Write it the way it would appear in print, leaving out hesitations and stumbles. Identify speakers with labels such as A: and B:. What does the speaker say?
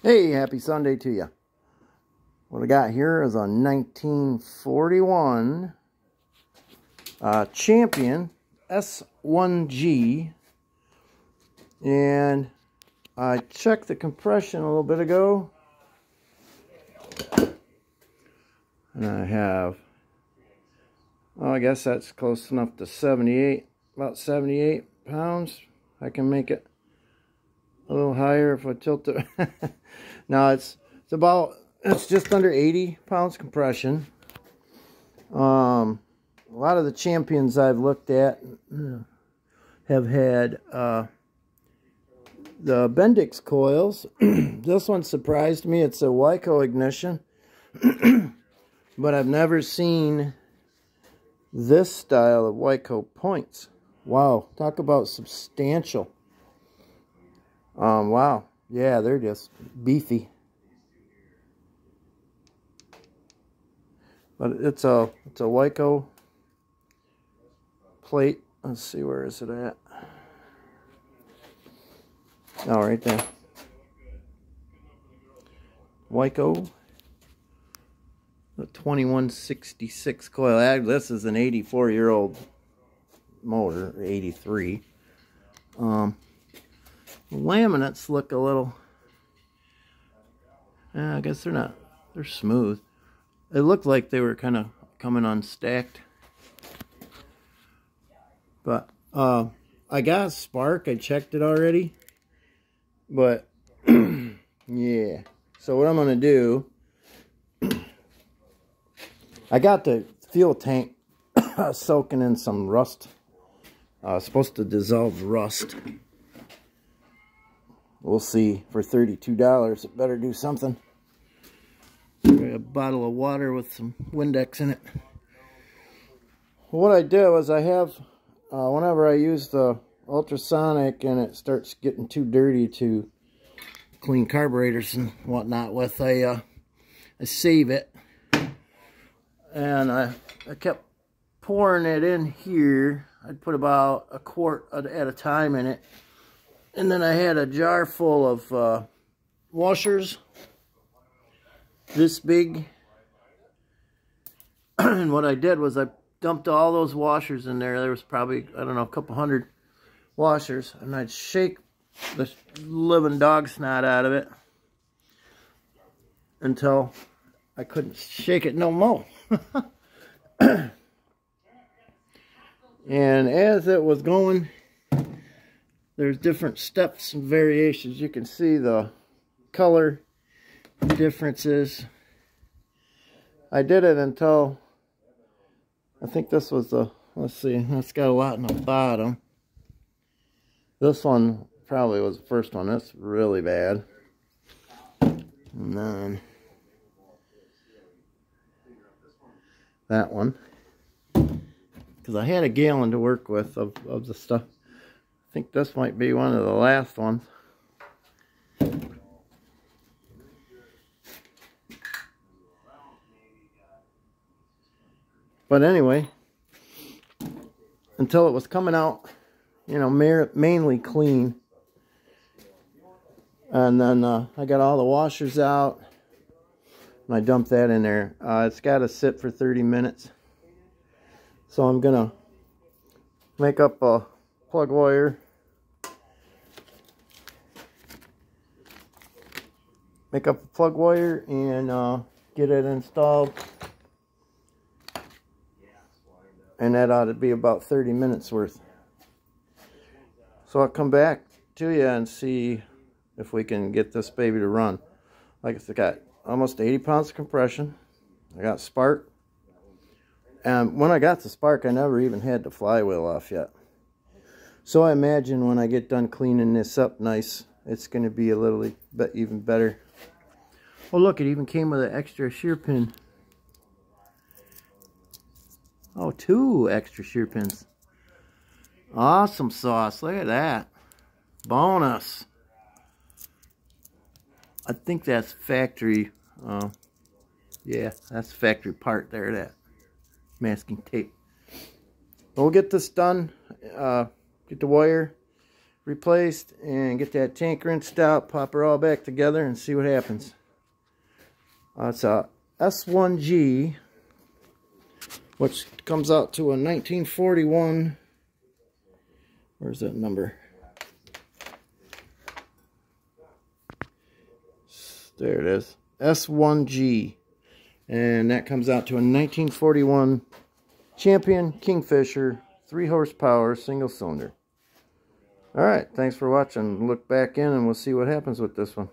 A: Hey, happy Sunday to you. What I got here is a 1941 Champion S1G, and I checked the compression a little bit ago, and I have, I guess that's close enough to 78, about 78 pounds. I can make it a little higher if I tilt it. No, it's just under 80 pounds compression. A lot of the Champions I've looked at have had the Bendix coils. This one surprised me. It's a Wyco ignition, but I've never seen this style of Wyco points. Wow, talk about substantial. Wow, yeah, they're just beefy. But it's a Wyco plate. Let's see, where is it at? Oh, right there. Wyco, the 2166 coil. This is an 84-year-old motor, 83. Laminates look a little, I guess they're smooth. It looked like they were kind of coming unstacked. But I got a spark. I checked it already. But yeah. So what I'm going to do, I got the fuel tank soaking in some rust. Supposed to dissolve rust. We'll see. For $32, it better do something. A bottle of water with some Windex in it. What I did was I have, whenever I use the ultrasonic and it starts getting too dirty to clean carburetors and whatnot with, I save it. And I kept pouring it in here. I'd put about a quart at a time in it. And then I had a jar full of washers, this big. And what I did was I dumped all those washers in there. There was probably, I don't know, a couple hundred washers. And I'd shake the living dog snot out of it until I couldn't shake it no more. And as it was going, there's different steps and variations. You can see the color differences. I did it until, I think this was the, let's see, it's got a lot in the bottom. This one probably was the first one. That's really bad. And then that one. Because I had a gallon to work with of the stuff. I think this might be one of the last ones. But anyway, until it was coming out, you know, mainly clean. And then I got all the washers out. And I dumped that in there. It's got to sit for 30 minutes. So I'm going to make up a plug wire. Make up a plug wire and get it installed. And that ought to be about 30 minutes worth. So I'll come back to you and see if we can get this baby to run. Like it's got almost 80 pounds of compression. I got spark. And when I got the spark, I never even had the flywheel off yet. So I imagine when I get done cleaning this up nice, it's going to be a little bit even better. Oh look, it even came with an extra shear pin. Oh, 2 extra shear pins. Awesome sauce. Look at that. Bonus. I think that's factory. Yeah, that's factory part there, that masking tape. We'll get this done. Get the wire. replaced and get that tank rinsed out, pop her all back together and see what happens. It's a S1G, which comes out to a 1941. Where's that number? There it is. S1G. And that comes out to a 1941 Champion Kingfisher, 3 horsepower, single cylinder. Alright, thanks for watching. Look back in and we'll see what happens with this one.